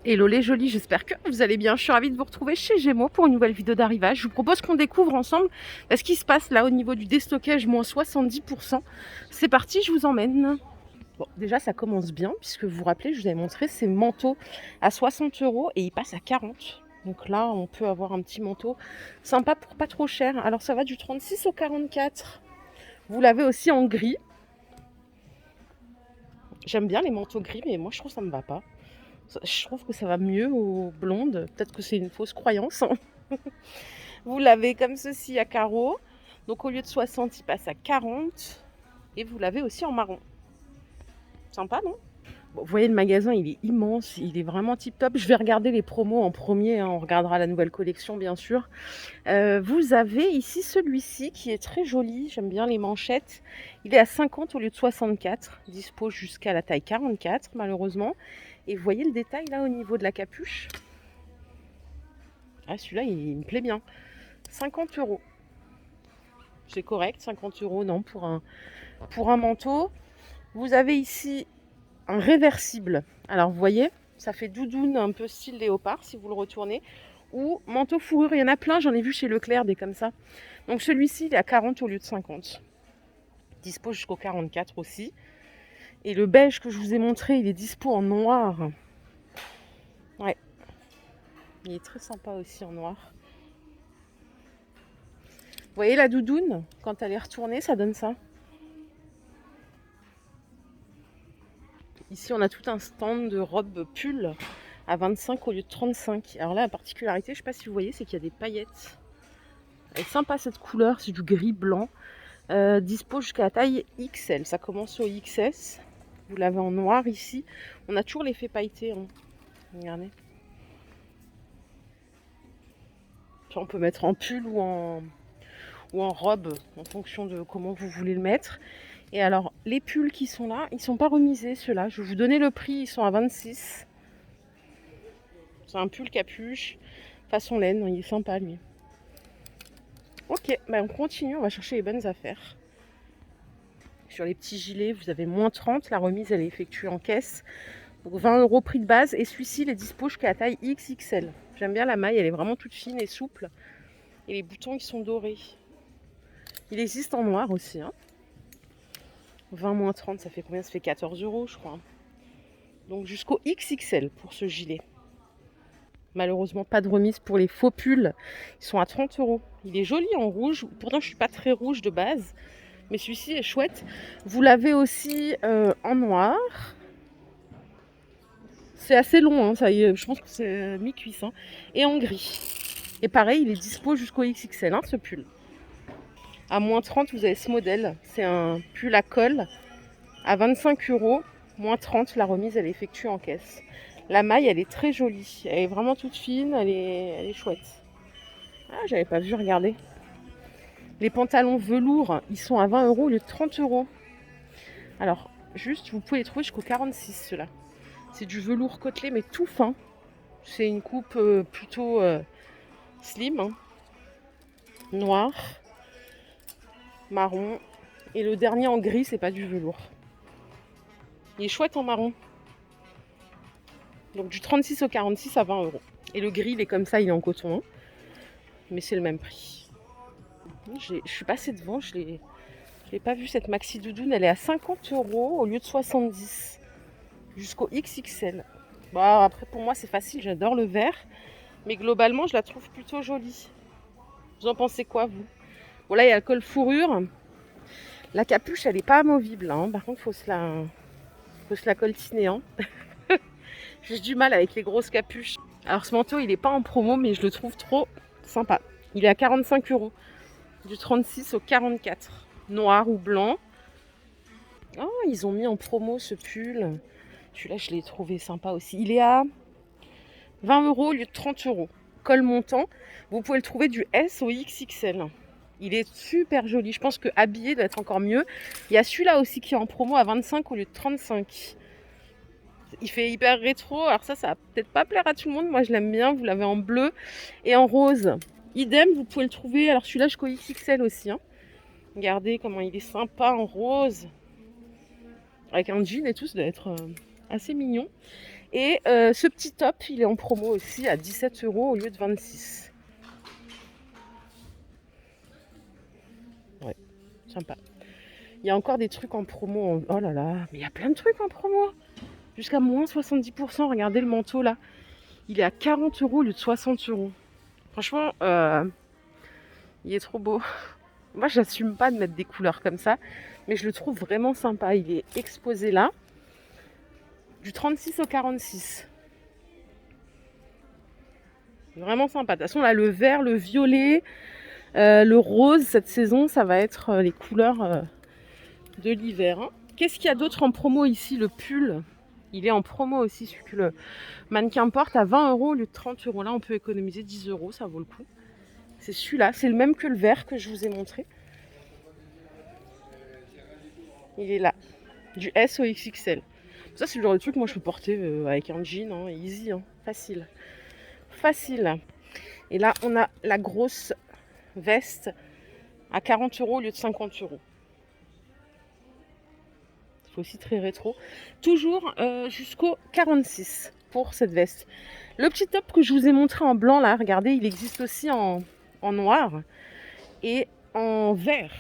Hello les jolis, j'espère que vous allez bien. Je suis ravie de vous retrouver chez Gémeaux pour une nouvelle vidéo d'arrivage. Je vous propose qu'on découvre ensemble ce qui se passe là au niveau du déstockage, moins 70%. C'est parti, je vous emmène. Bon, déjà ça commence bien puisque vous vous rappelez, je vous avais montré ces manteaux à 60 € et ils passent à 40. Donc là, on peut avoir un petit manteau sympa pour pas trop cher. Alors ça va du 36 au 44. Vous l'avez aussi en gris. J'aime bien les manteaux gris, mais moi je trouve que ça me va pas. Je trouve que ça va mieux aux blondes. Peut-être que c'est une fausse croyance. Vous l'avez comme ceci à carreaux. Donc au lieu de 60, il passe à 40. Et vous l'avez aussi en marron. Sympa, non? Bon, vous voyez, le magasin, il est immense. Il est vraiment tip top. Je vais regarder les promos en premier. On regardera la nouvelle collection, bien sûr. Vous avez ici celui-ci qui est très joli. J'aime bien les manchettes. Il est à 50 au lieu de 64. Dispo jusqu'à la taille 44, malheureusement. Et vous voyez le détail là au niveau de la capuche. Ah, celui-là, il me plaît bien. 50 €. C'est correct, 50 € non, pour un manteau. Vous avez ici un réversible. Alors, vous voyez, ça fait doudoune un peu style léopard si vous le retournez. Ou manteau fourrure, il y en a plein, j'en ai vu chez Leclerc des comme ça. Donc celui-ci, il est à 40 au lieu de 50. Dispo jusqu'au 44 aussi. Et le beige que je vous ai montré, il est dispo en noir. Ouais, il est très sympa aussi en noir. Vous voyez la doudoune, quand elle est retournée, ça donne ça. Ici, on a tout un stand de robes pull à 25 au lieu de 35. Alors là, la particularité, je ne sais pas si vous voyez, c'est qu'il y a des paillettes. Elle est sympa cette couleur, c'est du gris blanc. Dispo jusqu'à la taille XL. Ça commence au XS. Vous l'avez en noir ici. On a toujours l'effet pailleté. Hein. Regardez. Puis on peut mettre en pull ou en robe, en fonction de comment vous voulez le mettre. Et alors, les pulls qui sont là, ils ne sont pas remisés, ceux-là. Je vais vous donner le prix, ils sont à 26. C'est un pull capuche, façon laine, il est sympa lui. Ok, bah on continue, on va chercher les bonnes affaires. Sur les petits gilets, vous avez moins 30, la remise elle est effectuée en caisse. Donc 20 € prix de base, et celui-ci il est dispo jusqu'à la taille XXL. J'aime bien la maille, elle est vraiment toute fine et souple. Et les boutons ils sont dorés. Il existe en noir aussi. Hein. 20 moins 30, ça fait combien? Ça fait 14 € je crois. Donc jusqu'au XXL pour ce gilet. Malheureusement, pas de remise pour les faux pulls. Ils sont à 30 €. Il est joli en rouge. Pourtant, je ne suis pas très rouge de base. Mais celui-ci est chouette. Vous l'avez aussi en noir. C'est assez long. Hein, ça y est, je pense que c'est mi-cuisse. Hein, et en gris. Et pareil, il est dispo jusqu'au XXL, hein, ce pull. À moins 30, vous avez ce modèle. C'est un pull à col à 25 €. Moins 30, la remise, elle est effectuée en caisse. La maille, elle est très jolie. Elle est vraiment toute fine. Elle est chouette. Ah, j'avais pas vu, regarder. Les pantalons velours, ils sont à 20 € au lieu de 30 €. Alors, juste, vous pouvez les trouver jusqu'au 46, ceux-là. C'est du velours côtelé, mais tout fin. C'est une coupe plutôt slim. Hein. Noir, marron. Et le dernier en gris, c'est pas du velours. Il est chouette en marron. Donc du 36 au 46 à 20 €. Et le gris, il est comme ça, il est en coton. Hein. Mais c'est le même prix. Je suis passée devant, je l'ai pas vu cette maxi doudoune. Elle est à 50 € au lieu de 70. Jusqu'au XXL. Bah, après, pour moi, c'est facile. J'adore le vert. Mais globalement, je la trouve plutôt jolie. Vous en pensez quoi, vous? Bon, là, il y a le col fourrure. La capuche, elle n'est pas amovible. Hein. Par contre, faut se la coltiner. Hein. J'ai du mal avec les grosses capuches. Alors, ce manteau, il n'est pas en promo, mais je le trouve trop sympa. Il est à 45 €. Du 36 au 44. Noir ou blanc. Oh, ils ont mis en promo ce pull. Celui-là, je l'ai trouvé sympa aussi. Il est à 20 € au lieu de 30 €. Col montant. Vous pouvez le trouver du S au XXL. Il est super joli. Je pense que habillé doit être encore mieux. Il y a celui-là aussi qui est en promo à 25 € au lieu de 35 €. Il fait hyper rétro. Alors ça va peut-être pas plaire à tout le monde. Moi, je l'aime bien. Vous l'avez en bleu et en rose. Idem, vous pouvez le trouver. Alors celui-là jusqu'au XXL aussi. Hein. Regardez comment il est sympa en rose. Avec un jean et tout, ça doit être assez mignon. Et ce petit top, il est en promo aussi à 17 € au lieu de 26. Ouais, sympa. Il y a encore des trucs en promo. Oh là là, mais il y a plein de trucs en promo. Jusqu'à moins 70%. Regardez le manteau là. Il est à 40 € au lieu de 60 €. Franchement, il est trop beau. Moi, j'assume pas de mettre des couleurs comme ça. Mais je le trouve vraiment sympa. Il est exposé là. Du 36 au 46. Vraiment sympa. De toute façon, là, le vert, le violet, le rose, cette saison, ça va être les couleurs de l'hiver. Hein. Qu'est-ce qu'il y a d'autre en promo ici? Le pull, il est en promo aussi, celui que le mannequin porte à 20 € au lieu de 30 €. Là, on peut économiser 10 €, ça vaut le coup. C'est celui-là, c'est le même que le vert que je vous ai montré. Il est là, du S au XXL. Ça, c'est le genre de truc que moi je peux porter avec un jean, hein, easy, hein, facile. Facile. Et là, on a la grosse veste à 40 € au lieu de 50 €. C'est aussi très rétro. Toujours jusqu'au 46 pour cette veste. Le petit top que je vous ai montré en blanc là, regardez, il existe aussi en noir et en vert.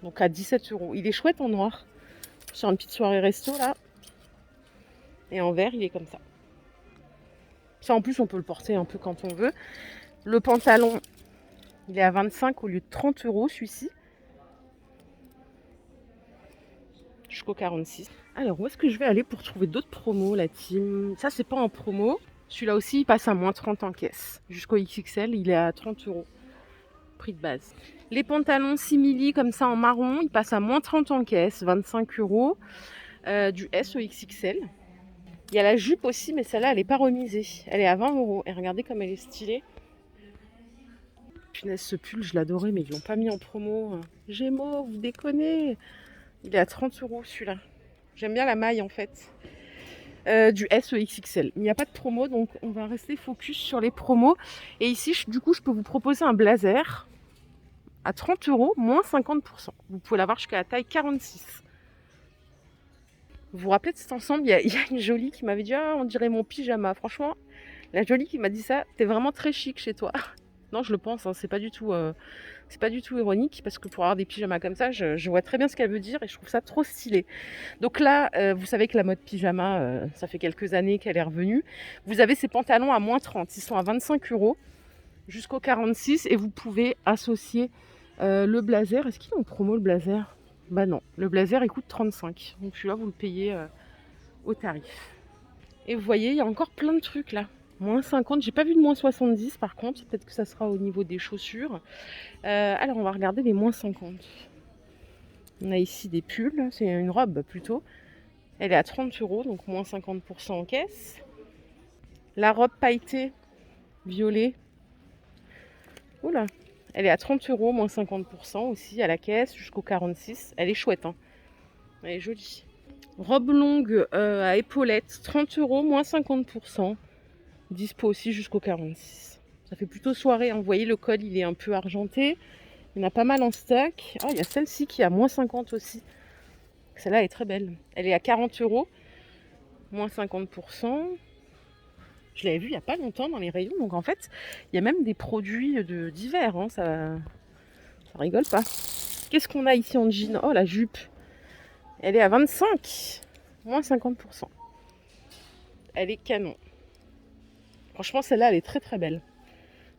Donc à 17 €. Il est chouette en noir. Sur une petite soirée resto là. Et en vert, il est comme ça. Ça en plus, on peut le porter un peu quand on veut. Le pantalon, il est à 25 au lieu de 30 € celui-ci. Jusqu'au 46. Alors, où est-ce que je vais aller pour trouver d'autres promos, la team? Ça, c'est pas en promo. Celui-là aussi, il passe à moins 30 en caisse. Jusqu'au XXL, il est à 30 €. Prix de base. Les pantalons simili comme ça en marron, ils passent à moins 30 en caisse. 25 €. Du S au XXL. Il y a la jupe aussi, mais celle-là, elle n'est pas remisée. Elle est à 20 €. Et regardez comme elle est stylée. Punaise, ce pull, je l'adorais, mais ils l'ont pas mis en promo. Gémeaux, vous déconnez. Il est à 30 € celui-là. J'aime bien la maille en fait. Du S au XXL. Il n'y a pas de promo, donc on va rester focus sur les promos. Et ici, du coup, je peux vous proposer un blazer à 30 €, moins 50%. Vous pouvez l'avoir jusqu'à la taille 46. Vous vous rappelez de cet ensemble? Il y a une jolie qui m'avait dit « Ah, on dirait mon pyjama ». Franchement, la jolie qui m'a dit ça, t'es vraiment très chic chez toi. Non, je le pense, hein, c'est pas du tout ironique, parce que pour avoir des pyjamas comme ça, je vois très bien ce qu'elle veut dire et je trouve ça trop stylé. Donc là, vous savez que la mode pyjama, ça fait quelques années qu'elle est revenue. Vous avez ces pantalons à moins 30, ils sont à 25 € jusqu'au 46 et vous pouvez associer le blazer. Est-ce qu'il est en promo le blazer? Bah non, le blazer il coûte 35, donc celui-là vous le payez au tarif. Et vous voyez, il y a encore plein de trucs là. Moins 50, j'ai pas vu de moins 70 par contre, peut-être que ça sera au niveau des chaussures. Alors on va regarder les moins 50. On a ici des pulls, c'est une robe plutôt. Elle est à 30 €, donc moins 50% en caisse. La robe pailletée, violet. Oula, elle est à 30 €, moins 50% aussi à la caisse, jusqu'au 46. Elle est chouette, hein. Elle est jolie. Robe longue à épaulettes, 30 €, moins 50%. Dispo aussi jusqu'au 46. Ça fait plutôt soirée, hein. Vous voyez, le col, il est un peu argenté. Il y en a pas mal en stock. Ah, il y a celle-ci qui est à moins 50 aussi. Celle-là est très belle. Elle est à 40 €, moins 50%. Je l'avais vue il n'y a pas longtemps dans les rayons. Donc en fait, il y a même des produits d'hiver. Hein. Ça rigole pas. Qu'est-ce qu'on a ici en jean? Oh, la jupe. Elle est à 25, moins 50%. Elle est canon. Franchement, celle-là, elle est très très belle.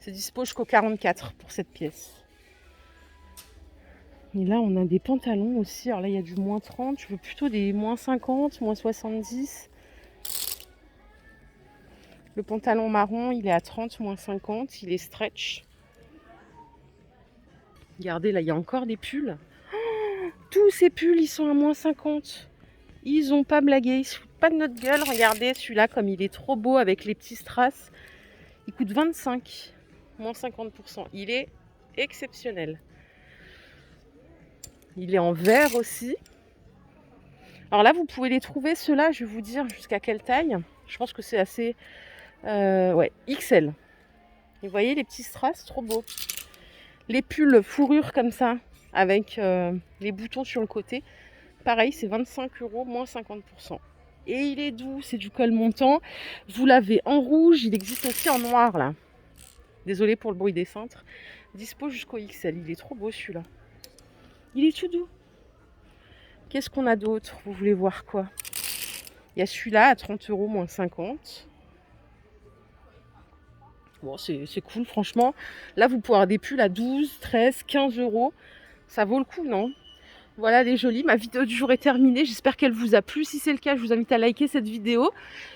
C'est dispo jusqu'au 44 pour cette pièce. Et là, on a des pantalons aussi. Alors là, il y a du moins 30. Je veux plutôt des moins 50, moins 70. Le pantalon marron, il est à 30, moins 50. Il est stretch. Regardez, là, il y a encore des pulls. Oh, tous ces pulls, ils sont à moins 50. Ils n'ont pas blagué. Ils se foutent pas de notre gueule. Regardez celui-là, comme il est trop beau avec les petits strass. Il coûte 25, moins 50%. Il est exceptionnel. Il est en vert aussi. Alors là, vous pouvez les trouver, ceux-là, je vais vous dire jusqu'à quelle taille. Je pense que c'est assez... ouais, XL. Et vous voyez les petits strass, trop beaux. Les pulls fourrure comme ça, avec les boutons sur le côté. Pareil, c'est 25 €, moins 50%. Et il est doux, c'est du col montant. Vous l'avez en rouge, il existe aussi en noir là. Désolée pour le bruit des cintres. Dispo jusqu'au XL, il est trop beau celui-là. Il est tout doux. Qu'est-ce qu'on a d'autre? Vous voulez voir quoi? Il y a celui-là à 30 € moins 50. Bon, c'est cool, franchement. Là, vous pouvez avoir des pulls à 12, 13, 15 €. Ça vaut le coup, non? Voilà les jolis, ma vidéo du jour est terminée. J'espère qu'elle vous a plu. Si c'est le cas, je vous invite à liker cette vidéo.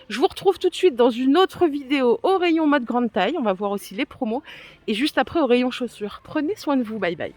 Je vous retrouve tout de suite dans une autre vidéo au rayon mode grande taille. On va voir aussi les promos. Et juste après au rayon chaussures. Prenez soin de vous. Bye bye.